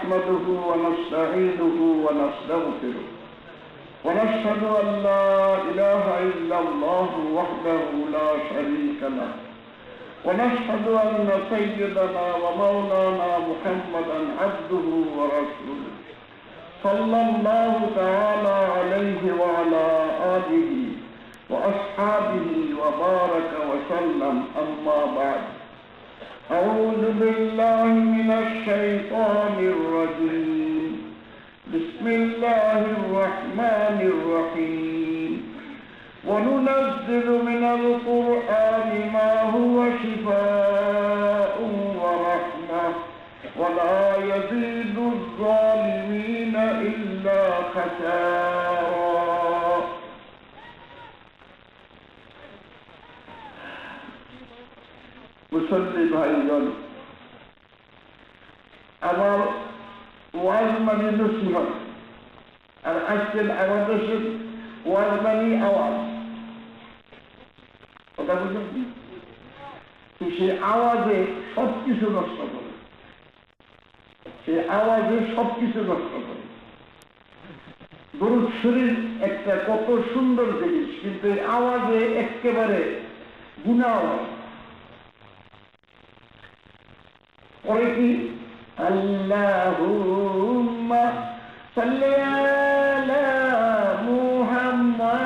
نحمده ونستعينه ونستغفره ونشهد أن لا إله إلا الله وحده لا شريك له ونشهد أن سيدنا ومولانا محمدا عبده ورسوله صلى الله تعالى عليه وعلى آله وأصحابه وبارك وسلم أما بعد أعوذ بالله من الشيطان الرجيم بسم الله الرحمن الرحيم وننزل من القرآن ما هو شفاء ورحمة ولا يزيد الظالمين إلا خسارا মুসল্লি ভাইগণ, আমার ওয়াজ মানে নসিহত, আর আজকের আমাদের ওয়াজ মানে আওয়াজ। কথা বুঝলেন? সেই আওয়াজে সবকিছু নষ্ট করে, সেই আওয়াজে সবকিছু নষ্ট করে। দরুদ শরীফ একটা কত সুন্দর জিনিস, কিন্তু এই আওয়াজে একেবারে গুনাহ হয়। পরে কি আল্লাহুম্মা সাল্লি আলা মুহাম্মাদ,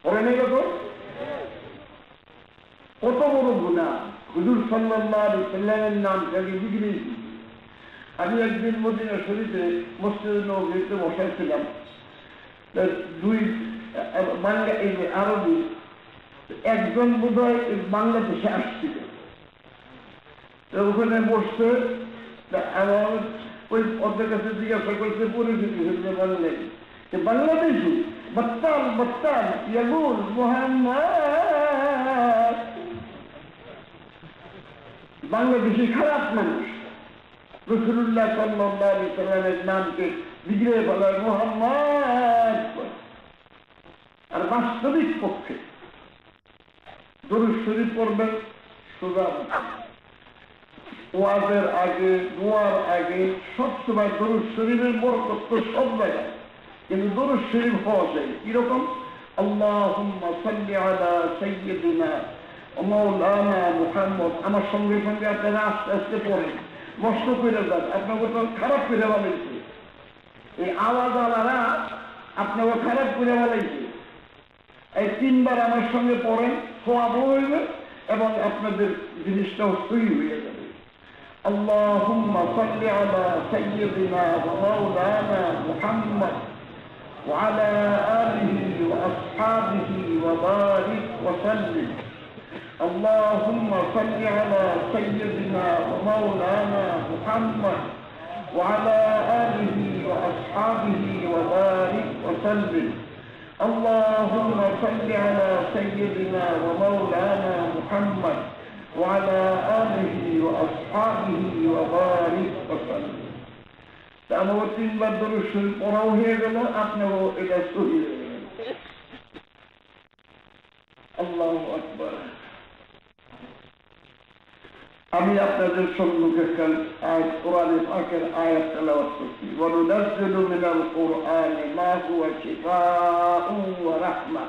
পরে নেই কত বড় গুনাহ। হুজুর সাল্লাল্লাহু আলাইহি ওয়াসাল্লামের নাম থেকে বিগড়েছি। আমি একদিন মদিনা শরীফে মসজিদে নববীতে বসাইছিলাম, দুই বাংলা এই আরবি একজন বোধহয় বাংলাদেশে আসছিল, ওখানে বসতে আমার ওই ওদের কাছে জিজ্ঞাসা করতে পরিচিতি হয়েছে বাংলায়, বাংলাদেশি বত্তাল বত্তাল ইয়াগুল মুহাম্মদ, বাংলাদেশি খারাপ মানুষ। রাসূলুল্লাহ সাল্লাল্লাহু আলাইহি ওয়াসাল্লামের নামকে বিগড়ে বলার মুহাম্মদ। আর বাস্তবিক পক্ষে দরুদ শরীফ পড়বেন সোজা, ওয়াজের আগে দোয়ার আগে সব সময় দরুদ শরীফের বরকত তো সব জায়গায়, কিন্তু দরুদ শরীফ হওয়া যায় কিরকম? আল্লাহুম্মা সাল্লি আলা সাইয়্যিদিনা ওয়া মাওলানা মুহাম্মদ। আমার সঙ্গে সঙ্গে আপনারা আস্তে আস্তে পড়েন, নষ্ট করে যান, আপনাকে তো খারাপ করে বানাইছে এই আওয়াজ আলারা, আপনাকে খারাপ করে বানাইছে। এই তিনবার আমার সঙ্গে পড়েন, সওয়াবও হইবে এবং আপনাদের জিনিসটাও সহি হয়ে যাবে। আল্লাহুম্মা সাল্লি আলা সাইয়্যিদিনা ওয়া মাওলানা মুহাম্মদ ওয়া আলা আলিহি ওয়া আসহাবিহি ওয়া বারিক ওয়া সাল্লিম। আল্লাহুম্মা সাল্লি আলা সাইয়্যিদিনা ওয়া মাওলানা মুহাম্মদ ওয়া আলা আলিহি ওয়া আসহাবিহি ওয়া বারিক ওয়া সাল্লিম। اللهم صل على سيدنا ومولانا محمد وعلى آله وأصحابه وبارك وسلم। আমার তিনবার দরুদ শরীফ পড়াও হয়ে গেল, আপনারও এটা সহি হয়ে গেল। আল্লাহু আকবার। আমি আপনাদের সম্মুখে কোরআনে পাকের আয়াত তেলাওয়াত করছি। ওয়ানুনাজ্জিলু মিনাল কুরআনি মা হুয়া শিফাউন ওয়া রাহমা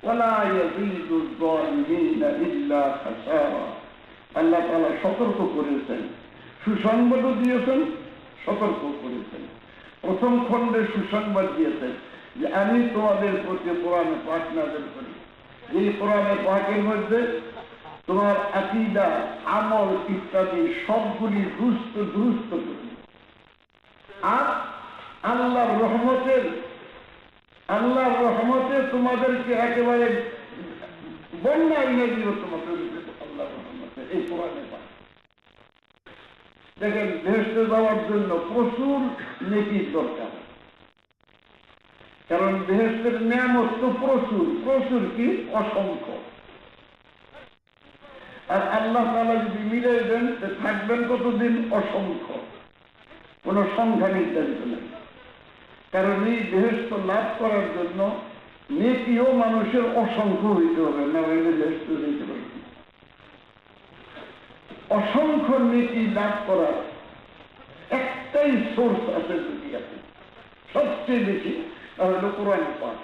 ওয়া লা ইয়াযীদু যালিমিনা ইল্লা খাসারা। আল্লাহ তাআলা সতর্ক করেছেন, সুসংবাদও দিয়েছেন, সতর্ক করেছেন। প্রথম খণ্ডে সুসংবাদ দিয়েছেন যে আমি তোমাদের প্রতি কোরআনে পাক নাযিল করি, এই কোরআনে পাকের মধ্যে তোমার আকীদা আমল ইত্যাদি সবগুলি দুরুস্ত করি। আর আল্লাহর রহমতে তোমাদেরকে একেবারে বন্যা এনে দিল তোমাদের আল্লাহর রহমতে এই কোরআনে পাক। দেখেন, বেহেশতে যাওয়ার জন্য প্রচুর নেকির দরকার, কারণ বেহেশতের নিয়ামত তো প্রচুর, প্রচুর কি অসংখ্য। আর আল্লাহ তাআলা যদি মিলিয়ে দেন থাকবেন কতদিন? অসংখ্য, কোন সংখ্যা নির্ধারিত নেই। কারণ এই বেহেশত লাভ করার জন্য নেকিও মানুষের অসংখ্য হইতে হবে, না হইলে বেহেশত দিতে পারবে। অসংখ্য নেকি লাভ করার একটাই সোর্স আছে দুনিয়াতে, সবচেয়ে বেশি, তাহলে কোরআন পাঠ।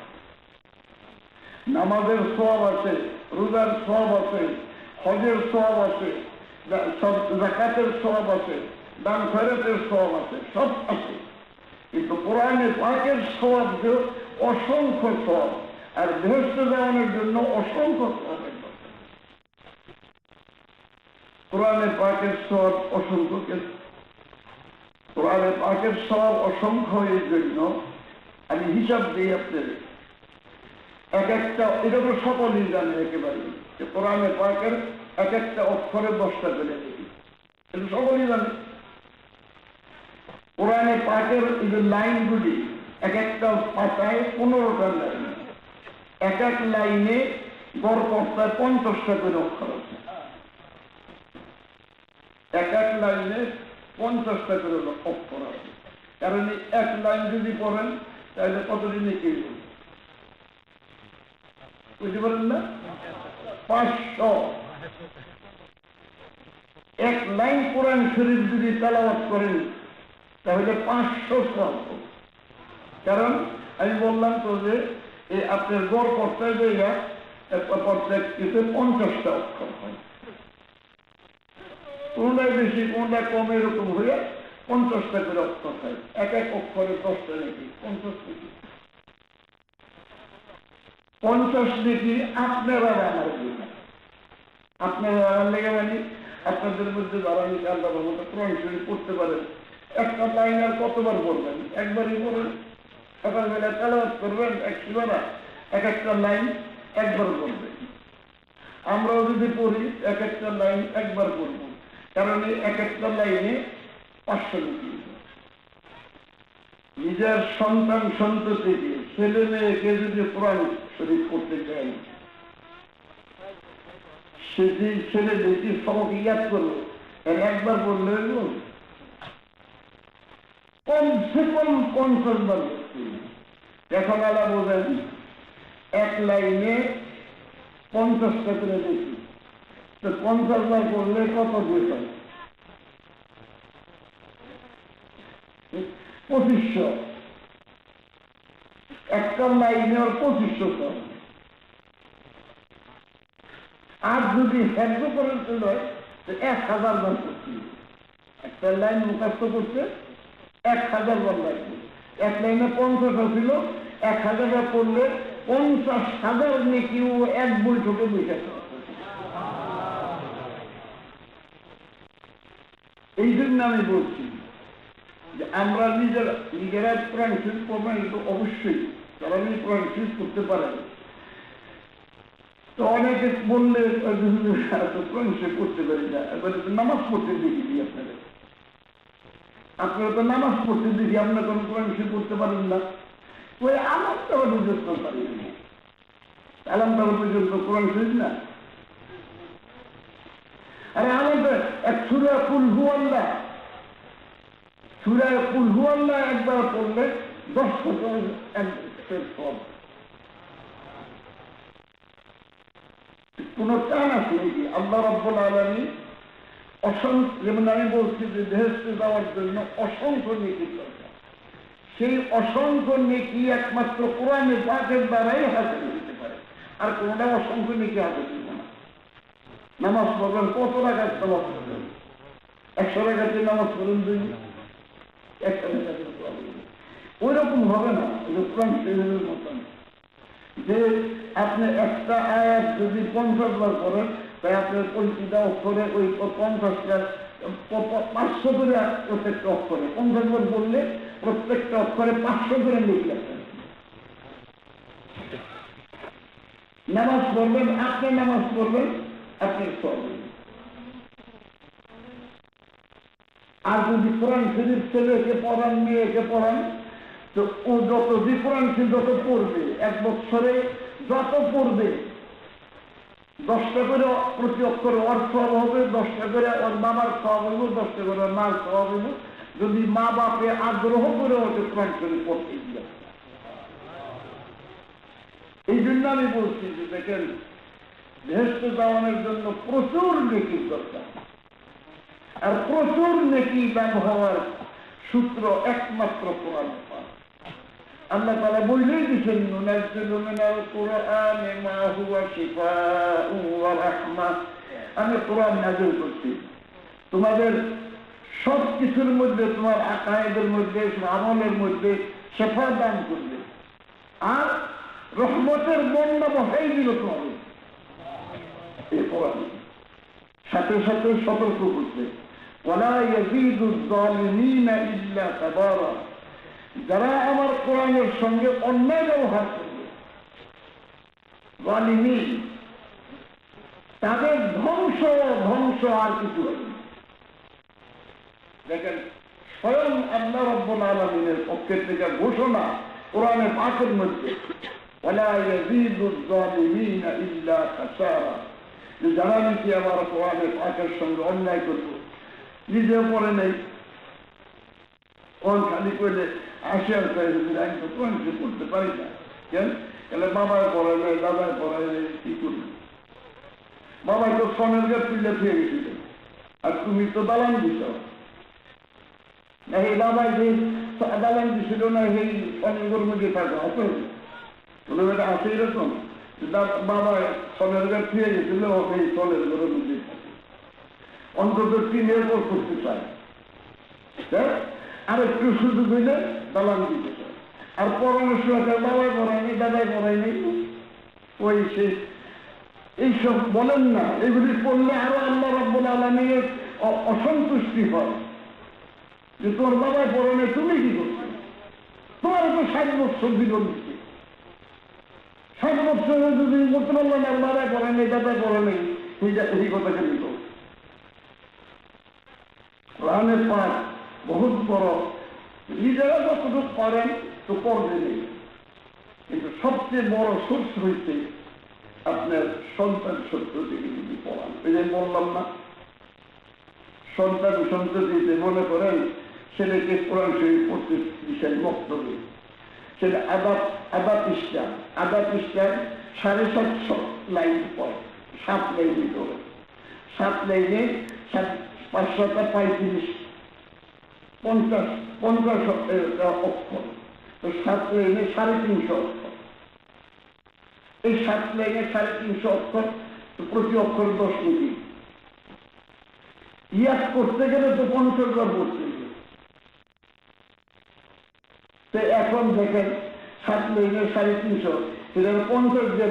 নামাজের সওয়াব আছে, রোজার সওয়াব আছে, হজের সওয়াব আছে, যাকাতের সওয়াব আছে, দান খয়রাতের সওয়াব আছে, সব আছে। কিন্তু কোরআনে পাকের সওয়াব যে অসংখ্য সওয়াব, আর বেহেশতে যাওয়ানোর জন্য অসংখ্য সওয়াবের দরকার। কোরআনে পাকের সওয়াব অসংখ্য, কোরআনে পাকের সওয়াব অসংখ্য এর জন্য আমি হিসাব দিই আপনাদের। এক একটা, এটা তো সকলেই জানে একেবারে, যে কোরআনে পাকের এক একটা অক্ষরে 10টা করে দেখি, এটা সকলেই জানে। কোরআনে পাকের এই যে লাইনগুলি, এক একটা পাতায় 15টা লাইন, এক এক লাইনে গড় পড়তায় 50টা করে অক্ষর আছে। এক এক লাইনে 50টা করে অক্ষর আছে। কারণ এক লাইন যদি পড়েন তাহলে কতদিন কি বুঝতে পারেন না? 500। এক লাইন কোরআন শরীফ যদি তেলাওয়াত করেন তাহলে 500 সওয়াব। কারণ আমি বললাম তো যে এই আপনার গড় পড়তে যাইয়া প্রত্যেক কিছু 50টা অক্ষর হয়, কোনটায় বেশি কোনটা কম, এরকম হয়ে 50টা করে অক্ষর হয়। এক এক অক্ষরে 10টা নাকি, 50 নাকি, 50 নাকি আপনারা আমার জন্য, আপনারা আমার লেগে মানে আপনাদের মধ্যে যারা নাকি আল্লাহ রহমতে কোরআন শরীফ পড়তে পারেন, একটা লাইন আর কতবার পড়বেন? একবারই পড়েন। সকালবেলা তেলাওয়াত করবেন 100 বার, এক একটা লাইন একবার পড়বেন। আমরাও যদি পড়ি এক একটা লাইন একবার পড়ব, কারণ এই এক একটা লাইনে 500 নাকি। নিজের সন্তান সন্ততিকে, ছেলে মেয়েকে যদি কোরআন শরীফ পড়তে চাই, সে যে ছেলে মেয়েটি সবক ইয়াদ করলো, এর একবার পড়লে কমসে কম 50 বার। এখন আলা বোঝেন এক লাইনে 50টা করে দেখি, তো 50 বার পড়লে কত দিতে হয়? 2500। একটা লাইনে ওর 2500। আর যদি হেদ্য করে চলে 1000 বার করতে, একটা লাইন মুখস্থ করতে 1000 বার লাগবে। এক লাইনে 50 ছিল, 1000 বার পড়লে 50,000 নাকি ও এক বৈঠকে বসেছে। এই জন্য আমি বলছি যে আমরা নিজেরা কোরআন শরীফ পড়বেন, কিন্তু অবশ্যই যারা কোরআন শরীফ করতে পারেন। তো অনেকে বললে কোরআন শরীফ পড়তে পারি না, এবারে নামাজ পড়তে দেখি আপনাদের, আপনারা তো নামাজ পড়তে দেখি, আপনার কোন কোরআন শরীফ পড়তে পারেন না। ওই আলামটা পর্যন্ত পারেন না, আলামটা পর্যন্ত কোরআন শরীফ না। আরে আলামটা এক সূরা কুল হু আল্লাহ, সূরা কুল হু আল্লাহ একবার পড়লে 10 সওয়াব। কোন টান আছে নাকি? আল্লাহ রাব্বুল আলামিন অসংখ্য, যেমন আমি বলছি যে বেহেশতে যাওয়ার জন্য অসংখ্য নেকি দরকার, সেই অসংখ্য নেকি একমাত্র কোরআনে পাকের দ্বারাই হাসিল হতে পারে, আর কোনটা অসংখ্য নেকি হাসিল দিব না। নামাজ পড়বেন, কত রাকাত নামাজ পড়বেন? 100 রাকাতের নামাজ পড়েন, 100 রাকাতের ওই রকম হবে না। কোরআন শরীফের মতন যে আপনি একটা আয়াত যদি 50 বার করেন, তাই আপনার প্রতিটা অক্ষরে ওই 50টা 500 করে প্রত্যেকটা অক্ষরে 50 বার বললে প্রত্যেকটা অক্ষরে 500 করে লিখলেন। নামাজ পড়বেন, আপনি নামাজ পড়বেন, আপনার সব। আর যদি কোরআন শরীফ ছেলেকে পড়ান, মেয়েকে পড়ান, তো ও যত কোরআন শরীফ যত পড়বে, 1 বছরে যত পড়বে, 10টা করে প্রতি অক্ষরে ওর সওয়াব হবে, 10টা করে ওর বাবার সওয়াব হইব, 10টা করে ওর মার সওয়াব হইব, যদি মা বাপে আগ্রহ করে ওকে কোরআন শরীফ পড়তে দিবে। এই জন্য আমি বলছি যে দেখেন, বেহেশতে যাওয়ানোর জন্য প্রচুর নেকির দরকার, আর প্রচুর নেকি দান হওয়ার সূত্র একমাত্র কোরআন পাক। আল্লাহ তাআলা বলেই দিয়েছেন, নুনাজ্জিলু মিনাল কুরআনি মা হুয়া শিফাউন ওয়া রাহমাহ, আমি কোরআন নাযিল করছি তোমাদের সব কিছুর মধ্যে, তোমার আকায়েদের মধ্যে, আমলের মধ্যে শিফা দান করবে, আর রহমতের বন্যা বহাই দিল তোমাদের। এই কোরআন সাথে সাথে সতর্ক করছে, ওয়ালা ইয়াজিদু যালিমিনা ইল্লা তাবারা, যারা আমার কোরআনের সঙ্গে অন্যায় ব্যবহার করবে, যালিমিন, তাদের ধ্বংস ধ্বংস আর কিছু হবে। দেখেন, স্বয়ং আল্লাহ রাব্বুল আলামিনের পক্ষের থেকে ঘোষণা কোরআনে পাকের মধ্যে, ওয়ালা ইয়াজিদু যালিমিনা ইল্লা খাসারা, যে যারা নাকি আমার কোরআনে পাকের সঙ্গে অন্যায় করবে, নিজেও পড়ে নেই, কোন খালি করলে আসিয়ার চাইছে, আমি তো কোরআন করতে পারি না, কেন? তাহলে বাবায় পড়ে নেই, দাদায় পড়ে নেই, কি করবে? বাবাই তো সনের গাছ তুলে ফিরে গেছিল, আর তুমি তো দালান দিছ না, এই বাবাই যে দালান দিছিল না, সেই সনের মধ্যে থাকা আছে, কোনো এটা আছে এরকম বাবা সনের গাছ ফিরে গেছিল, সেই সনের ঘরের মধ্যে থাকে, অন্তত টিনের ওপর করতে চায়, আর একটু সুযোগ হইলে দালান দিতে চায়। আর পড়ানোর সময় বাবাই পড়ায়নি, দাদাই পড়ায়নি, ওই সেই এইসব বলেন না, এগুলি করলে আরো আল্লাহ রাব্বুল আলামিনের অসন্তুষ্টি হয়, যে তোর বাবাই পড়ে নেই, তুমি কি করছো? তোমার তো 60 বছর জীবন দিচ্ছে, 60 বছরে যদি করতে পারলাম আর বাবাই পড়ে নেই, দাদাই পড়ে নেই, এই কথাকে দিত। কোরআনের পাঠ বহুত বড়, নিজেরা যতটুকু পারেন তো করবে নেই, কিন্তু সবচেয়ে বড় সোর্স হয়েছে আপনার সন্তান সন্ততিকে যদি পড়ান। এই যে বললাম না, সন্তান সন্ততিতে মনে করেন ছেলেকে কোরআন শরীফ পড়তে দিচ্ছেন বক্তব্য, ছেলে আদাব ইসলাম 750 লাইন পড়ে, 7 লাইনে করে, 7 লাইনে 535 50 অক্ষর, তো 7 লাইনে 350 অক্ষর, এই 7 লাইনে 350 অক্ষর, প্রতি অক্ষর 10 লিপি, ইয়াদ করতে গেলে তো 50 বার পড়তে হবে। তো এখন দেখেন 7 লাইনে 350, সেটা 50 দিয়ে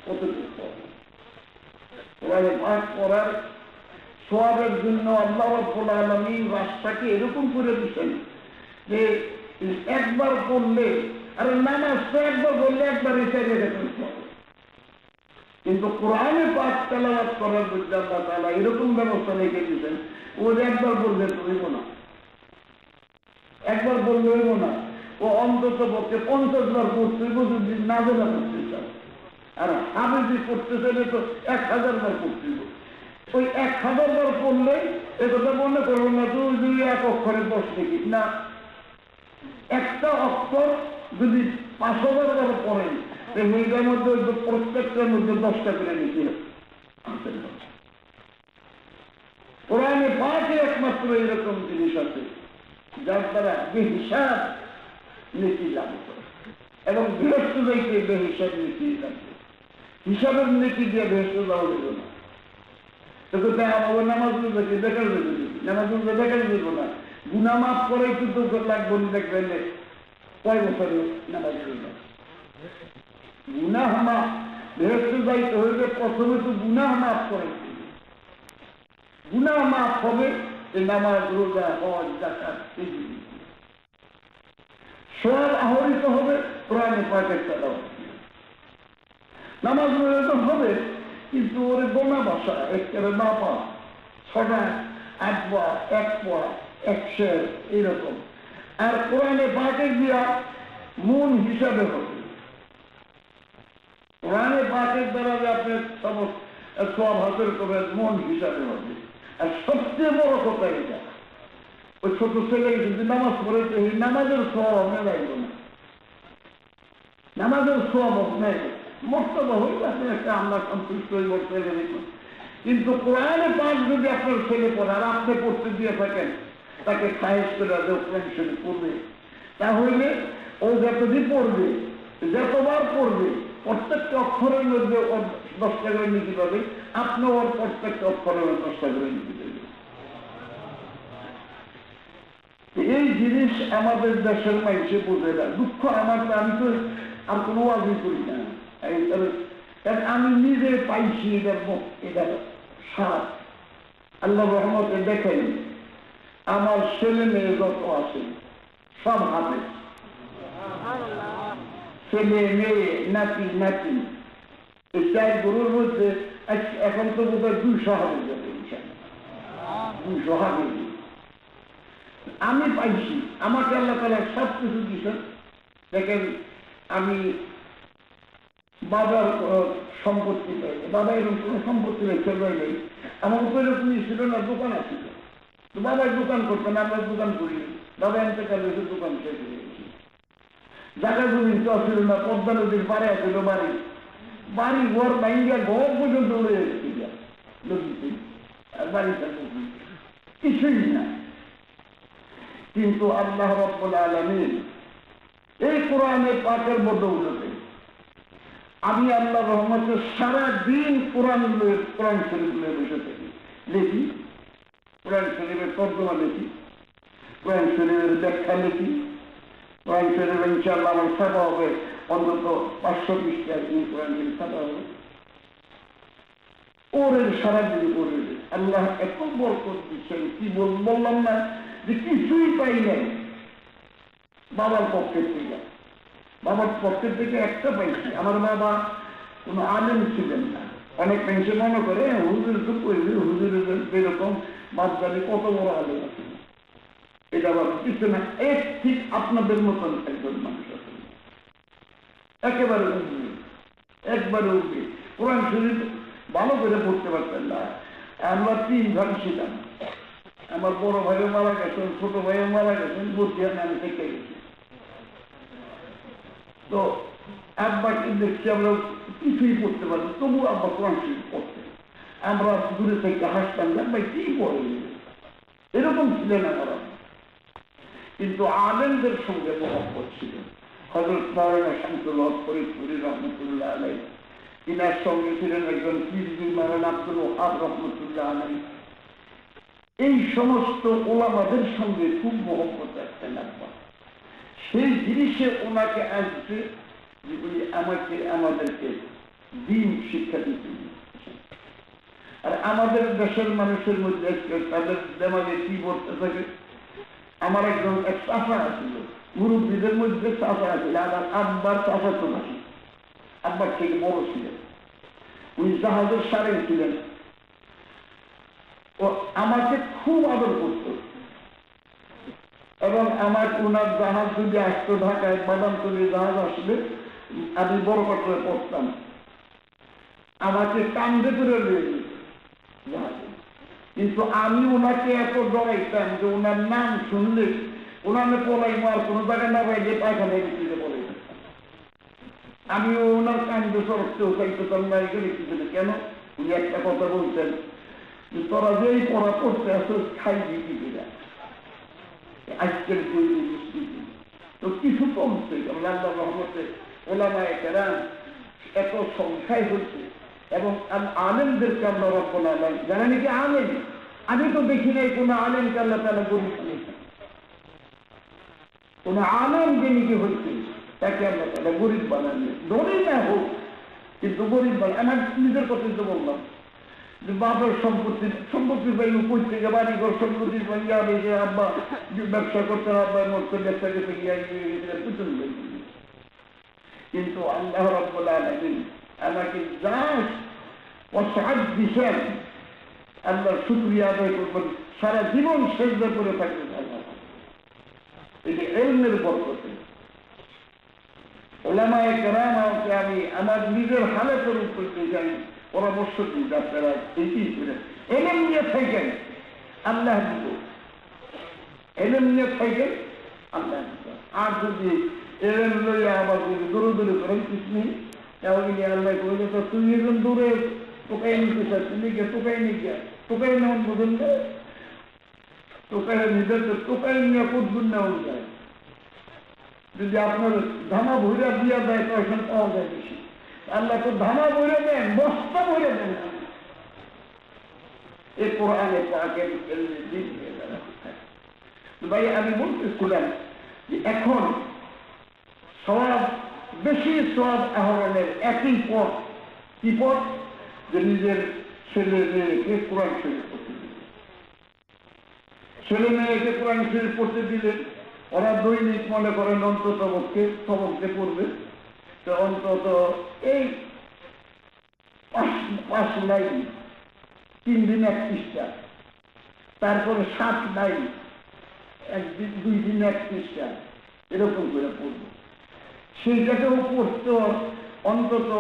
কতটুকু পাঠ করার সওয়াবের জন্য আল্লাহ রাব্বুল আলামিন রাস্তাকে এরকম করে দিচ্ছেন যে একবার পড়লে, আরে নামাজ তো একবার বললে একবার হিসাবে রেখে, কিন্তু কোরআনে পাঠ তেলাওয়াত করার জন্য আল্লাহ তাআলা এরকম ব্যবস্থা রেখে দিয়েছেন, ওর একবার বললে তো হইব না, একবার বললে হইব না, ও অন্তত পক্ষে 50 বার পড়তে হইব যদি না জানা করতে চায়, আর হাফেজি করতে চাইলে তো 1000 বার পড়তে হইব। ওই 1000 বার পড়লে এটা মনে করবো না তুই যদি এক অক্ষরে 10 লিখি না, একটা অক্ষর যদি 500 বার পড়েন, সেইটার মধ্যে প্রত্যেকটার মধ্যে 10টা করে নিতে হবে। কোরআনে পাকে একমাত্র এরকম জিনিস আছে যার দ্বারা বেহিসাব নীতি লাভ করে, এবং বৃহস্প যাইতে বেহিসাব নীতি লাগবে, হিসাবের নীতি দিয়ে বৃহস্প যাওয়া দেবে না। আমাদের নামাজগুলো দেখে দেখা যাবে, নামাজগুলো দেখা যাবে না, গুনাহ মাফ করে কিন্তু লাগবে না, দেখবেন কয় বছর নামাজ পড়বে, গুনাহ মাফ বৃহস্প যাইতে হইলে প্রথমে তো গুনাহ মাফ করে, গুনাহ মাফ হবে এই নামাজ, রোজা, হজ, যাকাত, সওয়াব আহরিত হবে কোরআনে পাকের তেলাওয়াত। নামাজ রোজা হবে, কিন্তু ওর গোনা ভাষা একেবারে না পা, 6টা 8 পা, 1 পা, 1 শের এইরকম, আর কোরআনে পাকে দিয়া মন হিসাবে হবে, কোরআনে পাকের দ্বারা যে আপনার সমস্ত সওয়াব হাসিল করবেন মন হিসাবে হবে। আর সবচেয়ে বড় কথা এটা, ওই ছোট ছেলে যদি নামাজ পড়ে তো এই নামাজের সওয়াব মেলাইব না, নামাজের সওয়াব নেই, মর্তবা হইল আপনি একটা আমরা সন্তুষ্ট হয়ে বলতে গেলে, কিন্তু কোরআনে পাক যদি আপনার ছেলে পড়ে আর আপনি পড়তে দিয়ে থাকেন, তাকে খায়েশ করে কোরআন শরীফ পড়বে, তাহলে ও যতদিন পড়বে, যতবার পড়বে, প্রত্যেকটা অক্ষরের মধ্যে ওর 10 টাকা নিতে পাবে, আপনি ওর প্রত্যেকটা অক্ষরের 10 টাকা নিতে পারবে। এই জিনিস আমাদের দেশের মানুষে বোঝে না। দুঃখ আমার, আমি তো আর কোনো ওয়াজই করি না, কারণ আমি নিজে পাইছি এটার স্বাদ। আল্লাহ রহমতে দেখেন আমার ছেলে মেয়ে যত আছে সব হাফেজ, ছেলে মেয়ে নাতি নাতি, এই 4 গরুর মধ্যে এখন তো বোধ হয় 200 হাফেজ যাবে, 200 হাফেজ আমি পাইছি। আমাকে আল্লাহ তাআলা সব কিছু দিয়েছেন। দেখেন আমি বাবার সম্পত্তি পাই, বাবা এরকম কোনো সম্পত্তি নেই, ছেলে নেই, আমার উপরে এরকম ছিল না, দোকান আছে, তো বাবার দোকান করতেন, আমরা দোকান করি, বাবা এতেকাল হয়েছে, দোকান শেষ হয়ে গেছে। জায়গা জমি তো ছিল না, পদ্মা নদীর পাড়ে ছিল বাড়ি, বাড়ি ঘর ভাঙ্গিয়া ঘর পর্যন্ত উড়ে এসেছি নদীতে, আর বাড়িটা কিছুই না। কিন্তু আল্লাহ রাব্বুল আলামিন এই কোরআনে পাকের বদৌলতে আমি আল্লাহ রহমতে সারা দিন কোরআন শরীফ নিয়ে বসে থাকি, লিখি, কোরআন শরীফের তর্জমা লিখি, কোরআন শরীফের ব্যাখ্যা লিখি, কোরআন শরীফ ইনশাআল্লাহ আমার ছাপা হবে অন্তত 500 পৃষ্ঠা কোরআন শরীফ ছাপা হবে। ওরে সারা দিন করে আল্লাহ এত বরকত দিচ্ছেন, কি বললাম না যে কিছুই পাই নাই বাবার পক্ষের থেকে। বাবার পক্ষের থেকে একটা পাইছি। আমার বাবা কোনো আলেম ছিলেন না। অনেক মানুষে মনে করে হুজুর তো কইলে হুজুরের যেরকম বাদদারি কত বড় আলেম আছে, এটা আবার কিছু না, এক ঠিক আপনাদের মতন একজন মানুষ আছে, একেবারে উঠবে, একবারে উঠবে। কোরআন শরীফ ভালো করে পড়তে পারতেন না। আমরা 3 ভাগ ছিলাম, আমার বড় ভাইও মারা গেছেন, ছোট ভাইও মারা গেছেন, বসিয়া নামে থেকে গেছি। তো আব্বাকে দেখছি আমরা কিছুই পড়তে পারবো, তবু আব্বা কোরআন শরীফ পড়তেন। আমরা দূরে থেকে হাসতাম না, ভাই কি পড়ে, এরকম ছিলেন আমরা। কিন্তু আলেমদের সঙ্গে মহব্বত ছিল। হযরত মাওলানা শামসুল হক ফরিদপুরি রহমতুল্লাহ আলাইহি, ইনার সঙ্গে ছিলেন একজন পীরজি মাওলানা আব্দুল ওহাব রহমতুল্লাহ আলাইহি। এই সমস্ত ওলামাদের সঙ্গে খুব মহব্বত রাখতেন আব্বা। সেই জিনিসে ওনাকে আসছে যেগুলি আমাদেরকে দিন শিক্ষা দিতে। আর আমাদের দেশের মানুষের মধ্যে তাদের দেমাগে কি বলতে থাকে, আমার একজন এক চাচা আছিল, মুরব্বীদের মধ্যে চাচা আছিল, আমার আব্বার চাচা তো নাকি, আব্বার থেকে বড় ছিলেন, উনি জাহাজের সারেন ছিলেন। ও আমাকে খুব আদর করত, এবং আমার ওনার জাহাজ যদি আসতো ঢাকায়, বাদামতলী জাহাজ আসলে আমি বড় করে পড়তাম, আমাকে কান্দে করে নিয়ে যেত জাহাজে। কিন্তু আমি ওনাকে এত ডরাইতাম যে ওনার নাম শুনলে ওনার পলাই মার কোনো জায়গায় না পাইলে পায়খানায় বিক্রিতে পড়ে। আমি ওনার কান্দে সরকতেও চাইতেতাম না, এখানে কিছু কেন, উনি একটা কথা বলতেন যে তোরা যেই পড়া পড়তে আসো খাইবি কি না, আজকের তো কিছু কমছে। আল্লাহ রহমতে ওলামায়ে কেরাম এত সংখ্যায় হচ্ছে, এবং আলেমদেরকে আমরা রব্বুল আলামিন, যারা নাকি আলেম, আমি তো দেখি নাই কোনো আলেমকে আল্লাহ তাআলা গরিব বানিয়েছেন। কোন আলেম যে নাকি হয়েছে তাকে আল্লাহ তাআলা গরিব বানাননি, ধরেই না হোক কিন্তু গরিব বানান। আমার নিজের কথাই তো বললাম যে বাবার সম্পত্তি পাইল কই থেকে, বাড়ি ঘর সম্পত্তি পাইয়া যে আব্বা ব্যবসা করতেন, আব্বা মরতে ব্যবসা করতে গিয়ে পিছন পাই। কিন্তু আল্লাহ রাব্বুল আলামিন আমাকে যা ওয়াসআত দিয়েছেন, আল্লাহর শুকরিয়া আদায় করবেন, সারা জীবন সেজদা করে থাকবেন আল্লাহ। এই যে ইলমের বরকতে ওলামায়ে কেরামকে আমি আমার নিজের হালাতের উপর যাই পরামর্শ দিই, আপনারা এইটি করে এলেম নিয়ে থাকেন, আল্লাহ দিব, এলেম নিয়ে থাকেন, আল্লাহ দিব। আর যদি এলেম লইয়া আবার যদি দূরে দূরে করেন কিছু নেই, তাহলে আল্লাহ কইলে তো তুই এখন দূরে টোকাই নিতে চাচ্ছে নিয়ে টোকাই নিয়ে টোকাই নেওয়ান বোঝেন না, টোকাই নিতে তো টোকাই নিয়ে কদ্দুর নেওয়ান যায়। যদি আপনার ধামা ভৈরা দিয়া দেয় পয়সা পাওয়া যায় বেশি। আল্লাহ তো ধামা ভৈরা দেন, বস্তা ভৈরা দেন। এই কোরআনে পাকের দিন দিয়ে যারা ভাই আমি বলতেছিলাম যে এখন সব বেশি সব আহরণের একই পথ, কি পথ? যে নিজের ছেলে মেয়েকে কোরআন শরীফ পড়তে দিলেন, ছেলে মেয়েকে কোরআন শরীফ পড়তে দিলেন। ওরা দৈনিক মনে করেন অন্তত সবককে পড়বে, তো অন্তত এই 5 লাইন 3 দিন 1 পৃষ্ঠা, তারপরে 7 লাইন 2 দিন 1 পৃষ্ঠা, এরকম করে পড়বে। সেইটাকেও পড়তে অন্তত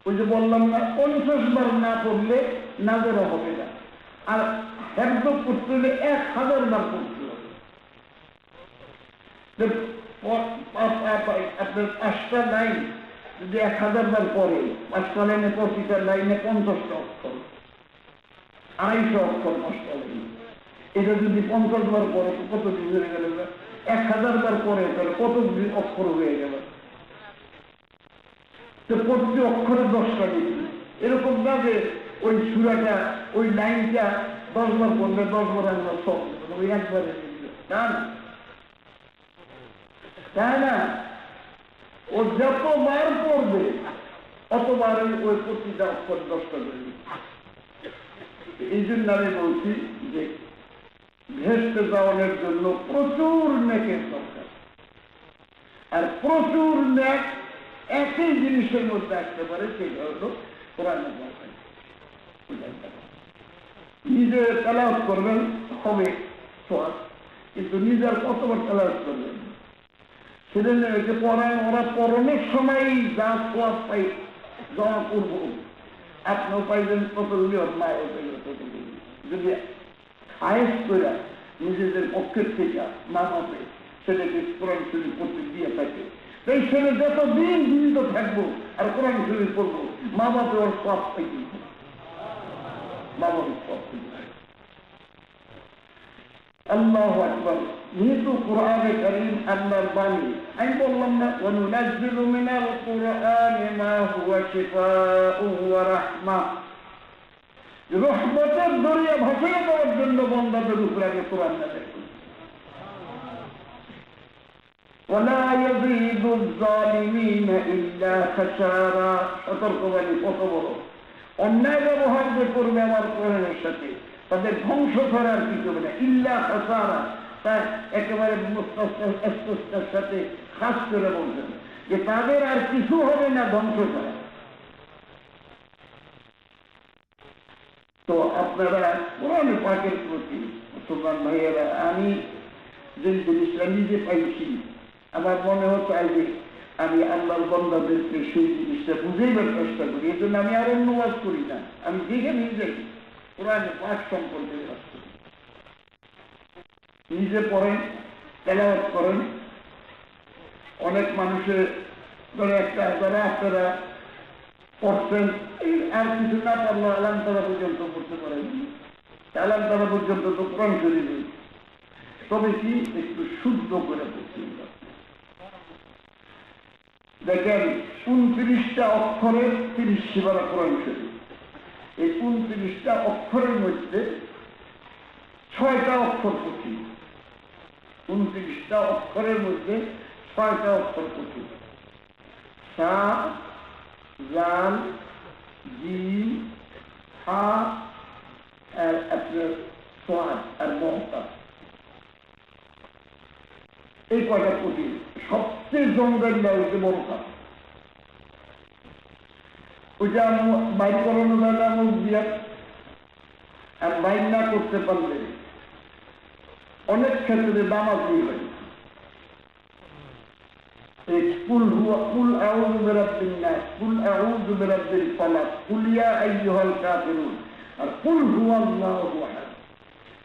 ওই যে বললাম না 50 বার না পড়লে নাজেরা হবে না, আর হেফজ করতে হলে 1000 বার পড়তে হবে। আপনার 5টা লাইন যদি 1000 বার পড়ে, 5টা লাইনে প্রতিটা লাইনে 50টা অক্ষর, 250 অক্ষর 5টা লাইন। এটা যদি 50 বার পরে কত দিন হয়ে গেল? 1000 বার পরে তাহলে কত অক্ষর হয়ে গেল? তো প্রতি অক্ষরে 10টা দিন। এরকম না যে ওই সূরাটা ওই লাইনটা 10 বার পড়লে 10 বার আমরা সব ওই একবারে তা না, তাই না? ও যতবার পড়বে অতবার ওই প্রতিটা অক্ষর 10টা দেবে। এই জন্য আমি বলছি যে ভেস্তে যাওয়ানোর জন্য প্রচুর নেকের দরকার, আর প্রচুর নেক একই জিনিসের মধ্যে আসতে পারে, সেটা হলো কোরআনের দরকার। নিজে তেলাওয়াত করবেন হবে সওয়াব, কিন্তু নিজের কতবার তেলাওয়াত করবেন? ছেলে মেয়েকে পড়ায়, ওরা পড়ানোর সময় যা সওয়াব পাই জমা করব, আপনিও পাইবেন ততগুলি, ওর মাও পাইবে ততগুলি। যদি খায়েশ করে নিজেদের পক্ষের থেকে মা বাপে ছেলেকে কোরআন শরীফ পড়তে দিয়ে থাকে, এই ছেলে যতদিন জীবিত থাকবো আর কোরআন শরীফ পড়বো, মা বাপে ওর সব পাইতে, মা বাপের সব পাইতে। আল্লাহু আকবার। যেহেতু কোরআনে কারীম আল্লাহর বাণী, আমি বললাম না ওয়ানুনাজ্জিলু মিনাল কুরআনি মা হুয়া শিফাউন ওয়া রাহমাহ, রহমতের দরিয়া ভাসিয়ে দেওয়ার জন্য বান্দাদের উপরে আগে কোরআন নাযিল করি। ওয়ালা ইয়াযীদুয যালিমিনা ইল্লা খাসারা, সতর্কবাণী কত বড়। অন্যায় ব্যবহার যে করবে আমার কোরআনের সাথে, তাদের ধ্বংস করার কিছু হবে না, ইল্লা খাসারা। তার একেবারে স্পষ্টের সাথে খাস করে বলছেন যে তাদের আর কিছু হবে না ধ্বংস করা। তো আপনারা কোরআন পাকের প্রতি মুসলমান ভাইয়েরা, আমি যে জিনিসটা নিজে পাইছি, আমার মনে হতো যে আমি আল্লাহর বান্দাদেরকে সেই জিনিসটা বুঝাইবার চেষ্টা করি। এই জন্য আমি আর অন্য ওয়াজ করি না, আমি দেখে নিজে কোরআন পাক সম্পর্কে ওয়াজ করি। নিজে পড়েন, তেলাওয়াত করেন। অনেক মানুষের ধরে একটা যারা আপনারা পড়ছেন, আর কিছু না পারলো আলাম তারা পর্যন্ত পড়তে পারেন, আলাম তারা পর্যন্ত তো কোরআন শরীফ, তবে কি একটু শুদ্ধ করে পড়তে। দেখেন 29টা অক্ষরে 30 সিবারা কোরআন শরীফ। এই 29টা অক্ষরের মধ্যে 6টা অক্ষর কঠিন। 29টা অক্ষরের মধ্যে 6টা অক্ষর কঠিন। সা, জাল, জিম, হা, আর আপনার সোয়াদ আর মহতা, এই কয়টা কঠিন। সবচেয়ে জঙ্গল হচ্ছে মহতা। ওইটা বাইর করানো যায় না মুখ দিয়া, আর বাইর না করতে পারলে অনেক ক্ষেত্রে দামাজ নিয়ে হয়। কুল আউযু বিরাব্বিন নাস, কুল আউযু বিরাব্বিল ফালাক, কুল ইয়া আইয়ুহাল কাফিরুন, আর কুল হুয়াল্লাহু আহাদ।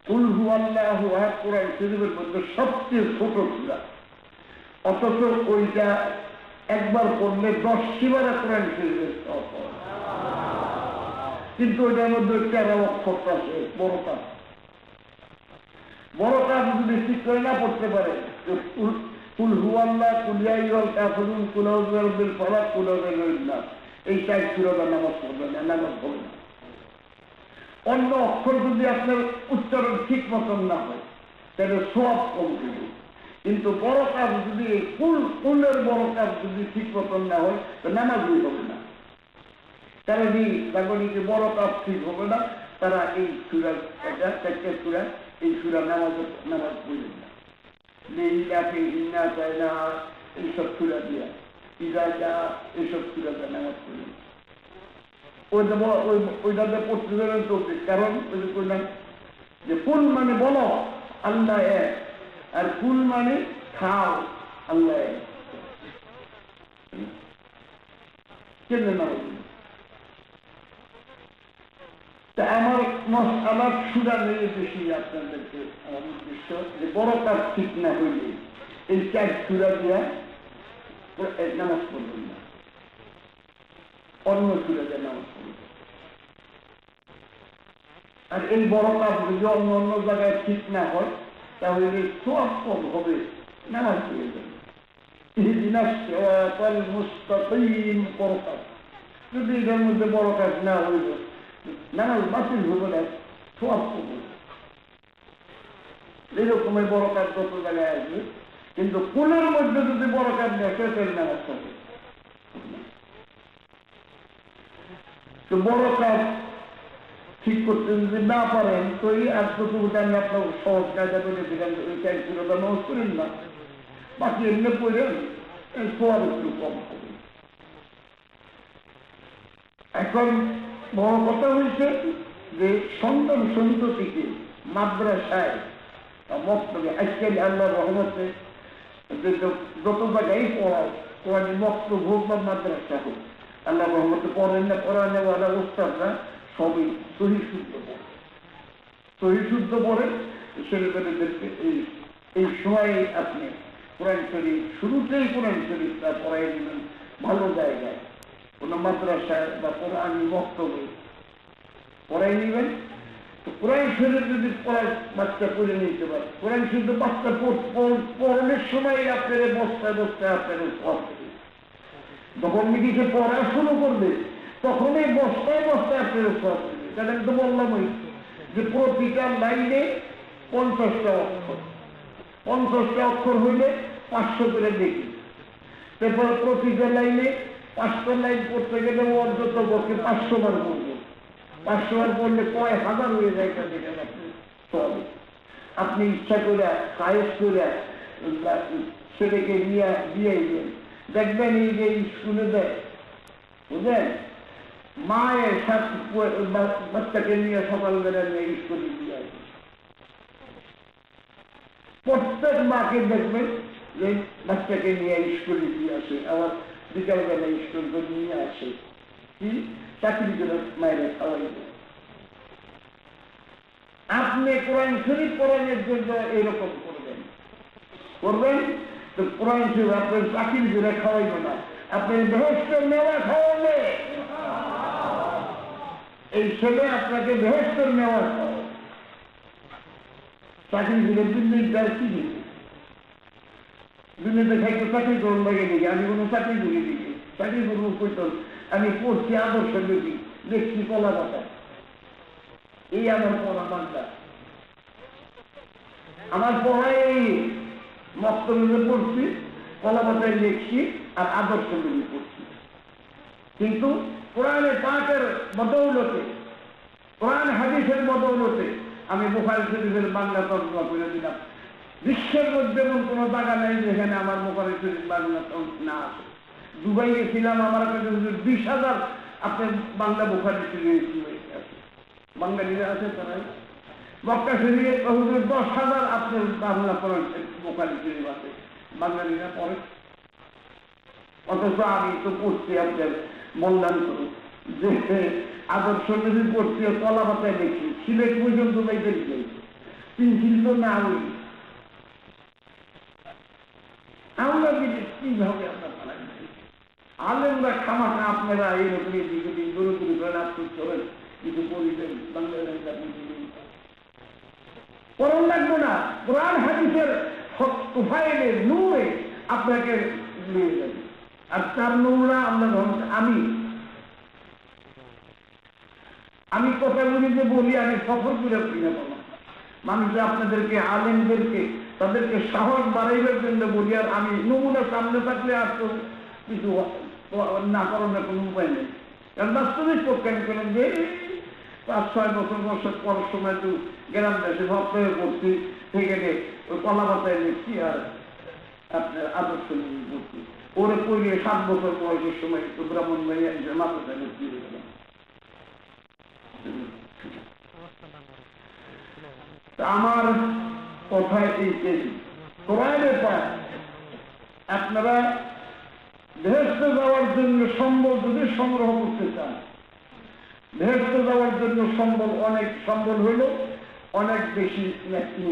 কুল হুয়াল্লাহু আহাদ কোরআন শরীফের মধ্যে সবচেয়ে ছোট সূরা, অথচ ওইটা একবার পড়লে 10 সিবারা কোরআন শরীফের সওয়াব। কিন্তু ওইটার মধ্যে 13 অক্ষর আছে, বড় কাজ। বড় কাজ যদি ঠিক করে না পড়তে পারে, কুল হুয়াল্লাহ, কুলিয়া আইয়ুহাল কাফিরুন, কুল আউযু বিরাব্বিল ফালাক, কুল আউযু বিরাব্বিন নাস, এই 4 সূরা নামাজ পড়বে না, নামাজ হবে না। অন্য অক্ষর যদি আপনার উচ্চারণ ঠিক মতন না হয় তাহলে সব কম হবে। কিন্তু বড় কাজ যদি এই কুলের বড় কাজ যদি ঠিক মতন না হয় তো নামাজই হবে না। তারা যে বড় কাজ ঠিক হবে না, তারা এই সূরা, এটা 4টে সূরা, এই সূরা নামাজ পড়বেন না। ইন্না চাইনা এইসব সূরা দিয়া, ইজা যা এইসব সূরা দিয়া নামাজ পড়বেন। ওইটাতে পড়তে দেবেন তো, কারণ ওই যে কইলাম যে কুল মানে বলো আল্লাহ এক, আর কুল মানে খাও আল্লাহ এক। কেন না আমার সুরা নিয়ে বেশি আপনাদেরকে আমার উদ্দেশ্য যে বড় কাজ ঠিক না হইলে এই 4 সূরা দিয়া নামাজ পড়বেন না, অন্য সূরা দিয়ে নামাজ পড়বেন। আর এই বড় কাজ যদি অন্য জায়গায় ঠিক না হয় তাহলে সব কম হবে, নামাজ পড়ে যাবে। ইহদিনাস সিরাতাল মুস্তাকিম বড় কাজ, যদি এটার মধ্যে বড় কাজ না হইল নামাজ বাতিল হবে না, সব কম হবে। এইরকমের বড় কাজ যত জায়গায় আসবে, কিন্তু কুলের মধ্যে যদি বড় কাজ নেই তাহলে নামাজ হবে। তো বড় কাজ ঠিক করতে যদি না পারেন তো এই আত্মকবিতা আমি আপনার সহজ কায়দা করে দিলাম, ওই 4 সূরা নামাজ করেন না, বাকি এমনি পড়েন, সব একটু কম হবে। এখন বড় কথা হয়েছে যে সন্তান সন্ততিকে মাদ্রাসায় মক্তবে, আজকাল আল্লাহ রহমতে যত জায়গায় পড়ায় কোরআনি মক্তব হোক বা মাদ্রাসা হোক, আল্লাহ রহমতে পড়েন না পড়ানেওয়ালা ওস্তাদরা সবই সহি শুদ্ধ পড়ে। ছেলেমেয়েদেরকে এই সময়ে আপনি কোরআন শরীফ শুরুতেই কোরআন শরীফটা পড়াই দিবেন ভালো জায়গায়, কোনো মাদ্রাসায় বা কোরআনি বক্তব্যে পড়াই নিবেন। তো কোরআন শরীফ যদি বাচ্চা পড়ে নিতে পারে, কোরআন শরীফ বাচ্চা পড়ানোর সময় আপনার বস্তায় আপনার সব যখন নিজেকে পড়া শুরু করবে তখন এই বস্তায় আপনার সব। কারণ তো বললামই যে প্রতিটা লাইনে 50টা অক্ষর, 50টা অক্ষর হইলে 500 করে দেখি। তারপর প্রতিটা লাইনে 5টা লাইন পড়তে গেলে অন্তত পক্ষে 500 বার পড়বে। 500 বার পড়লে কয় হাজার হয়ে যায়, দেখেন আপনি চলে। আপনি ইচ্ছা করে সাহেব করে ছেলেকে দিয়ে দেখবেন এই যে স্কুলে দেয়, বুঝলেন, মায়ের সাথে বাচ্চাকে নিয়ে সকালবেলা নিয়ে স্কুলে দিয়ে আসে। প্রত্যেক মাকে দেখবেন যে বাচ্চাকে নিয়ে স্কুলে দিয়ে আসে, আবার বিকালবেলা স্কুল করে নিয়ে আসে, কি চাকরি করে মায়েরা খাওয়াই দেয়। আপনি কোরআন শরীফ পড়ানোর জন্য এরকম করবেন তো কোরআন শরীফ আপনার চাকরি করে খাওয়াইবে না, আপনি বেহেশতের নেওয়া খাওয়াবে। এই ছেলে আপনাকে বেহেশতের নেওয়া খাওয়াবে, চাকরি করে দুর্নীতি কি দিবে, দুর্নীতি খাইতে চাকরি করুন লাগে দিকে, আমি কোনো চাকরি করে দিকে চাকরি করবো কইতো, আমি পড়ছি আদর্শ দেখছি কলা পাতা, এই আমার পড়া মানটা, আমার পড়ায় এই মক্তবে পড়ছি, কলা পাতায় লিখছি আর আদর্শ লিখে পড়ছি। কিন্তু কোরআনে পাকের বদৌলতে, কোরআন হাদিসের বদৌলতে আমি বুখারী শরীফের বাংলা তর্জমা করে দিলাম। বিশ্বের মধ্যে এমন কোনো জায়গা নেই যেখানে আমার বুখারী শরীফ বাংলা না আছে। দুবাই গেছিলাম, আমার কাছে 20,000 আপনার বাংলা বুখারী শরীফ আছে, বাঙালিরা আছে তারাই। মক্কা শরীফে 10,000 আপনার বাংলা কোরআন বুখারী শরীফ আছে, বাঙালিরা পড়ে। অথচ আমি তো পড়ছি আপনার বললাম যে আদর্শ নবী পড়ছি, কলা পাতায় দেখি, সিলেট পর্যন্ত যাইতে চাইছে, তিনশিল তো না হই। আমরা যদি কিভাবে আপনার আলেমরা খামাখা আপনারা এইরকম দিকে দূরে দূরে করেন, আপনি চলেন, কিছু পড়িবেন বাংলাদেশ পড়ন লাগবো না, কোরআন হাদিসের তুফাইলের নূরে আপনাকে নিয়ে যাবে। আর তার নূরা আমরা ধরুন আমি কথা বলি যে বলি, আমি সফর করে কিনে বলা মানুষ আপনাদেরকে আলেমদেরকে তাদেরকে সাহস বাড়াইবার জন্য বলি। আর আমি নমুনা সামনে থাকলে আর তো কিছু না করার কোনো উপায় নেই। কারণ বাস্তবিক প্রজ্ঞান করেন যে 5-6 বছর পরের সময় তো গ্রাম দেশে ভক্তরে করছি, থেকে ওই কলা পাতায় দেখছি আর আপনার আদর্শ নিয়ে করছি। ওরে পড়িয়ে 7 বছর বয়সের সময় তো ব্রাহ্মণ ভাইয়া মাথাটা দেখতে গেলাম। আমার কথায় এই কোরআনের পায় আপনারা বেহেশতে যাওয়ার জন্য সম্বল যদি সংগ্রহ করতে চান, বেহেশতে যাওয়ার জন্য সম্বল হইল অনেক বেশি নেকি,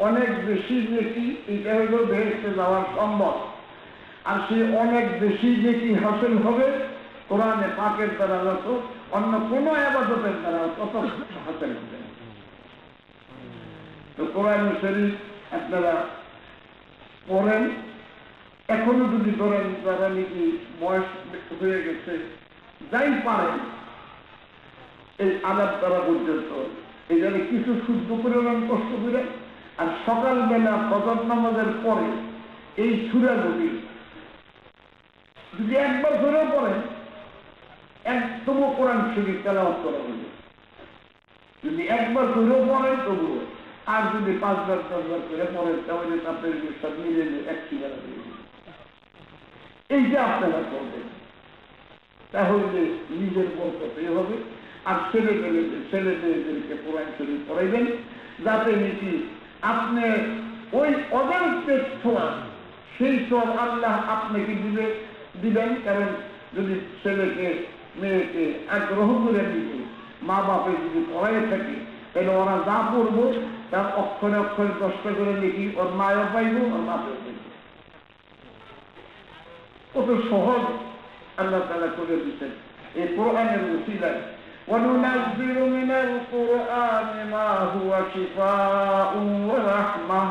অনেক বেশি নেকি, এটা হইল বেহেশতে যাওয়ার সম্বল। আর সেই অনেক বেশি নেকি হাসিল হবে কোরআনে পাকের দ্বারা যত অন্য কোন ইবাদতের দ্বারা কত হাসিল হবে। তো কোরআন শরীফ আপনারা পড়েন, এখনো যদি ধরেন যারা নাকি বয়স হয়ে গেছে, যাই পারেন এই আদাব তারা পর্যন্ত এই জন্য কিছু শুদ্ধ করে কষ্ট করে। আর সকালবেলা ফজর নামাজের পরে এই সূরা যদি একবার ধরেও পড়েন, একদমও কোরআন শরীফ তেলাওয়াত করা হবে। যদি একবার ধরেও পড়েন তবুও, আর যদি 5-10 বার করে পড়েন তাহলে আপনার সব মিলে একটি বেলা হয়ে যাবে। এইটা আপনারা করবেন, তাহলে নিজের বরকতে হবে। আর ছেলে মেয়েদেরকে কোরআন শরীফ পড়াইবেন, যাতে নাকি আপনি ওই অজান্তের ছোঁয়া সেই সব আল্লাহ আপনাকে দিবেন। কারণ যদি ছেলেকে মেয়েকে আগ্রহ করে দিবে মা বাপে যদি পড়াই থাকে, তাহলে ওরা যা পড়বো তার অক্ষরে অক্ষরে 10টা করে লিখি ওর মায়ও পাইব, ওর বাপেও পাইব। কত সহজ আল্লাহ তাআলা করে দিচ্ছেন এই কোরআনের ওসিলায়। وَنُنَزِّلُ مِنَ الْقُرْآنِ مَا هُوَ شِفَاءٌ وَرَحْمَةٌ।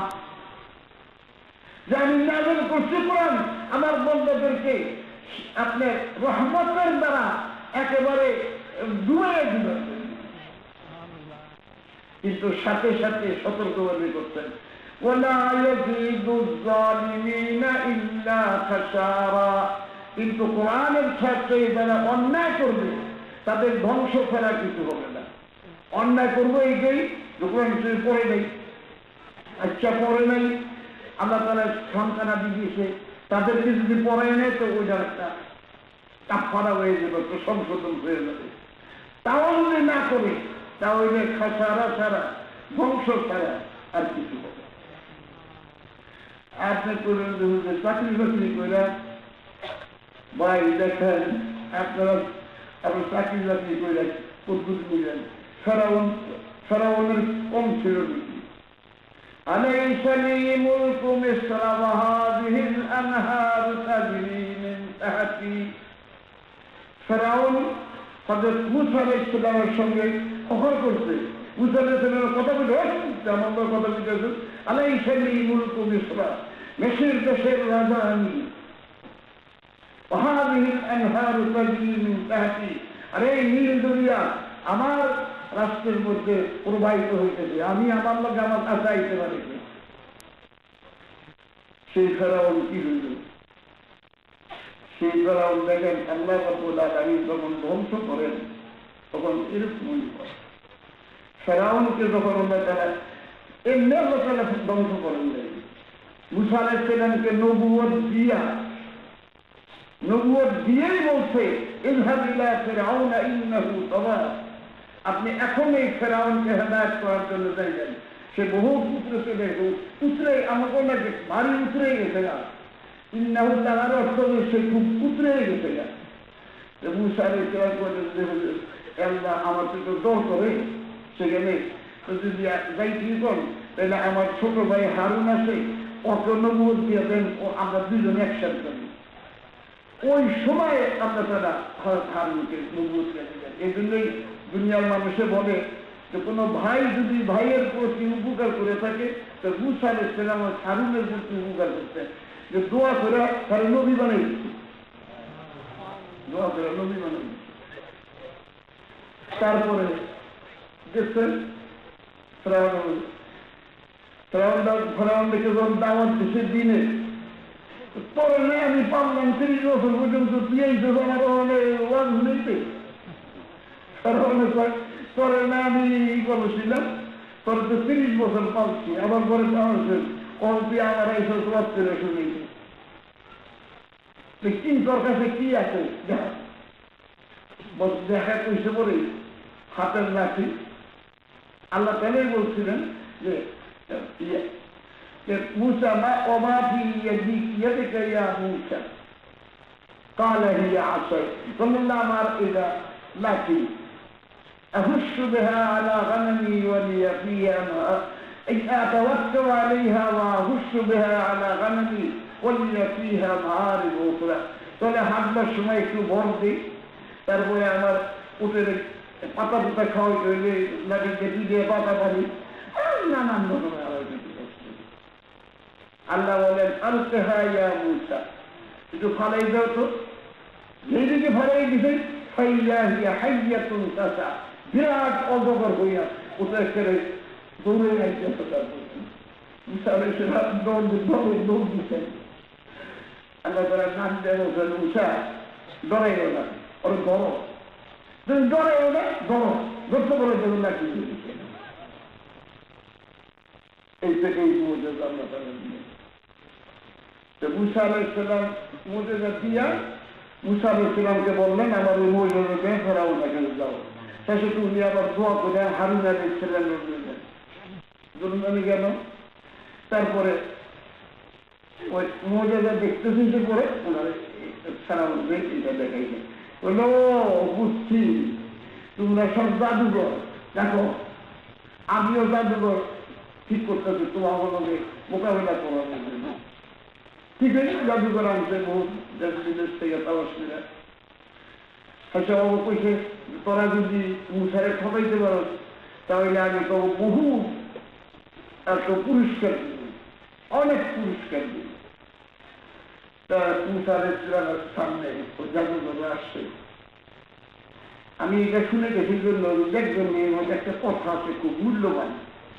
যে আমি নাযিল করছি কোরআন আমার বান্দাদেরকে আপনার রহমতের দ্বারা একেবারে ডুবিয়ে দিবেন, কিন্তু সাথে সাথে সতর্কবাণী করছেন ওয়ালা ইয়াজিদু যালিমিনা ইল্লা খাসারা। কিন্তু কোরআনের ছাত্রে যারা অন্যায় করবে তাদের ধ্বংস ছাড়া কিছু হবে না। অন্যায় করবো এইটাই কোরআন শরীফ পড়ে নেই, আচ্ছা পড়ে নেই, আল্লাহ তাআলা সংখ্যানা দিয়েছে, তাদেরকে যদি পড়ায় নেয় তো ওইটা একটা কাফারা হয়ে যাবে, তো সংশোধন হয়ে যাবে। তাও যদি না করে তাহলে খাসারা ছাড়া, ধ্বংস ছাড়া আর কিছু হবে। আপনি করবেন চাকরি বাকরি করে ভাই দেখেন আপনারা আবার চাকরি বাকরি করে পদ্ধতি বুঝলেন ফেরাউনের কম ছিল নাকি? أليس لي ملك مصر وهذه الأنهار تجري من تحتي। ফেরাউন হযরত মূসা আলাইহিস সালামের সঙ্গে অফার করছে, মূসা আলাইহিস সালামের কথা বলে আমার কথা বলতেছে আলাইসা লি মুলকু মিসর, মিসর দেশের রাজা আমি, وهذه الأنهار تجري من تحتي। আর এই নীল দরিয়া আমার রাষ্ট্রের মধ্যে প্রবাহিত হইতেছে, আমি আমার লোক আমার কাছে আইতে পারি। সেই ফেরাউন কি হইল? সেই ফেরাউন দেখেন আল্লাহ রাব্বুল আলামিন যখন ধ্বংস করেন তখন এরকমই করে। ফেরাউনকে যখন আল্লাহ তাআলা এমনি আল্লাহ তাআলা ধ্বংস করেন নাই, মূসা আলাইহিস সালামকে নবুয়ত দিয়েই বলছে ইযহাব ইলা ফিরআউনা ইন্নাহু তাগা। আপনি এখন এই ফেরাউনকে হেদায়েত করার জন্য যাইবেন। সে বহু পুত্র চলে পুত্রে আমাকে নাকি ভারী উতরে গেছে না, ইন্নাহু তাগার অর্থ সে খুব উতরে গেছে না। মূসা আলাইহিস সালাম বলেন আল্লাহ আমার তো দর করে সেখানে যদি যাই কি কর, তাহলে আমার ছোট ভাই হারুন আছে, অত নবুয়ত দিয়ে দেন, ও আমরা দুজনে একসাথে করি। ওই সময় আল্লাহ তাআলা হযরত হারুনকে নবুয়ত দিলেন। এই জন্যই দুনিয়ার মানুষে বলে যে কোনো ভাই যদি ভাইয়ের প্রতি উপকার করে থাকে তো মূসা আলাইহিস সালাম হারুনের প্রতি উপকার করতেন, যে দোয়া করে তারা নবী বানাই দিচ্ছে, দোয়া করে নবী বানাই দিচ্ছে। তারপরে দেখছেন ফেরাউন দেখে যখন দাওয়াত দেশের দিনে পরে আমি পারলাম 30 বছর পর্যন্ত দিয়েছে আমার ওয়াজ নিতে, পরে না আমি করেছিলাম, পরে তো 30 বছর পাচ্ছি, আবার পরে পাচ্ছেন কলপি আমার এইসব ওয়াজ করে শুনেছি। কি তোর কাছে কি আছে দেখা কইছে পরে হাতের লাঠি। আল্লাহ তাআলাই বলছিলেন যে موسى وما في يدك يا موسى قال هي عصاي فمما أمر إلى لكن أهش بها على غنمي ولي فيها أتوكل عليها وأهش بها على غنمي ولي فيها معارب أخرى তাহলে হাতটা সময় একটু ভর দিই, তারপরে আমার উঠে পাতা পাতা খাওয়াই হইলে লাঠি কেটে দিয়ে পাতা পানি নানান রকমের আল্লাহ বলেন আলকাহা ইয়া মূসা, একটু ফালাই দাও তো। যেদিকে ফালাই দিছে ফাইয়া হিয়া হাইয়াতুন তাসা, বিরাট অজগর হইয়া উঠে করে দৌড়ে যাইতেছে। মূসা আলাইহিস সালাম দৌড় দিচ্ছেন। আল্লাহ তাআলা নাম দেন মূসা ডরাইও না, ওর ডরো, তুমি ডরাইও না, ডরো ধরতে বলে দেবেন না কি এই থেকেই মুজিজা আল্লাহ তাআলা দিলেন। তো মূসা আলাইহিস সালাম মুজিজা দিয়া মূসা আলাইহিস সালামকে বললেন আমার ওই মুজিজাকে ফেরাউনের কাছে যাও। শেষে উনি আবার দোয়া করে হারুন আলাইহিস সালামের দিলেন, দুর্গানি গেল। তারপরে ওই মুজিজা দেখতেছি যে পরে ওনার সালাম এটা দেখাইছে, বললো বুঝছি তোমরা সব জাদুঘর, দেখো আমিও জাদুঘর ঠিক করতেছি তোমার আমাকে মোকাবিলা করার জন্য। ঠিক আছে, জাদুঘর আনছে বহু দেশ বিদেশ থেকে তালাশিরা। আচ্ছা বাবু কইছে তোরা যদি মুসারে ঠকাইতে পারো তাহলে আমি তো বহু এত পুরস্কার দিব, অনেক পুরস্কার দিব। তা মুসা আলাইহিস সালামের সামনে জাদুঘর আসছে। আমি এটা শুনে গেছি জন্য দেখবেন এর মধ্যে একটা কথা আছে খুব মূল্যবান,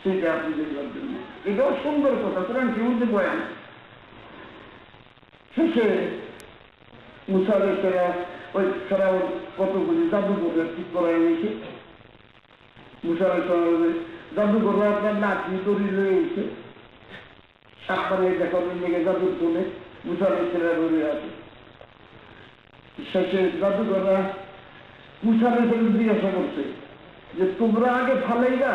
সেটা আপনি দেখবার জন্য। এটাও সুন্দর কথা, কোরআন কি মধ্যে বয়ান। শেষে মুসা আলাইহিস সালাম ওই ফেরাউন কতগুলি জাদুঘর ঠিক করা হয়েছে। মুসা আলাইহিস সালাম জাদুঘর আপনার লাঠি দড়ি রয়ে গেছে, সাপড়ে দেখানোর লেগে জাদুর তুলে মুসা আলাইহিস সালাম রয়ে আছে। শেষে জাদুঘররা মুসা আলাইহিস সালাম জিজ্ঞাসা করছে যে তোমরা আগে ফালাইবা,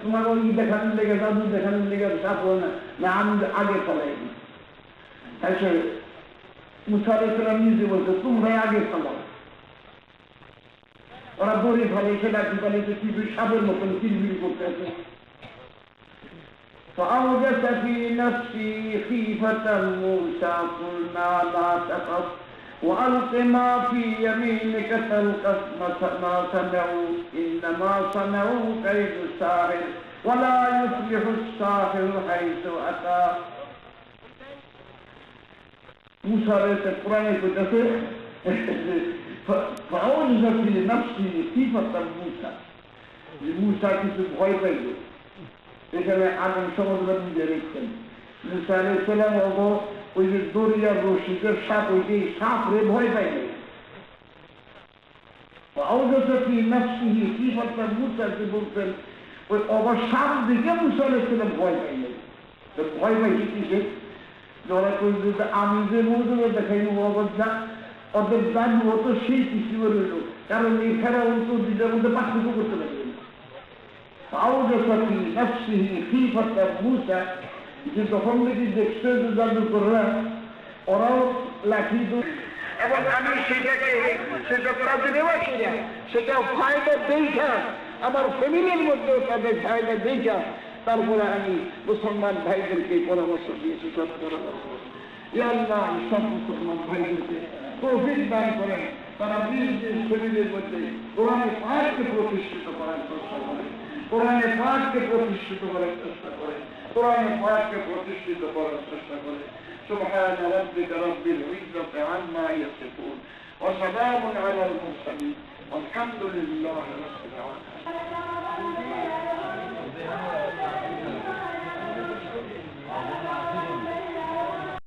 তোমার ওই দেখানোর লেগে জাদু দেখানোর লেগে সাপ না, না আমি আগে ফালাইনি। আচ্ছা মুসা আলাইহিস সালাম নিজে বলছে তোমরাই আগে ফালাও। ওরা দড়ি ফালাইছে, লাঠি ফালাইছে, টিভি সাপের মতন কিলবিল করতে আছে। فأوجس في نفسي خيفة موسى قلنا لا تخف وألق ما في يمينك تلقف ما صنعوا إنما صنعوا كيد الساحر ولا يفلح الساحر حيث أتى। موسى عليه القرآن يقول فأوجس في نفسي خيفة موسى، موسى কিছু ভয় পাইল। এখানে আদম সমুদ্র নিজে রেখেছেন মুসা আলাইহিস সালাম ওই যে দরিয়ার রশিদের সাপ, ওই যে সাপ রে ভয় পাই নাই। মুসাকে বলতেন ওই অবর সাপ দিকে মুসা আলাইহিস সালাম ভয় পাই নাই। ভয় পাইছে কিসে? ওরা কই আমি যে মুজিজা দেখাইব ওদের জানু অত সেই কিছু রইল, কারণ এই ফেরাউন তো দুইটার মধ্যে পার্থক্য করতে পারবে না। যে তখন দেখি দেখছে যে জাদুকররা ওরাও লাঠি এবং আমি সেটাকে সেটা ফায়দা দেখা আমার ফ্যামিলির মধ্যেও তাদের ফায়দা দেখা তারপরে আমি মুসলমান ভাইদেরকে পরামর্শ দিয়েছি, সব পরামর্শ ইয়া আল্লাহ সব মুসলমান ভাইদেরকে তৌফিক দান করেন, তারা নিজ নিজ শরীরের মধ্যে কোরআনে পাককে প্রতিষ্ঠিত করার চেষ্টা করে, কোরআনে পাককে প্রতিষ্ঠিত করার চেষ্টা করে, কোরআনে পাককে প্রতিষ্ঠিত করার চেষ্টা করে। سبحان ربك رب العزة عما يصفون وسلام على المرسلين والحمد لله رب العالمين.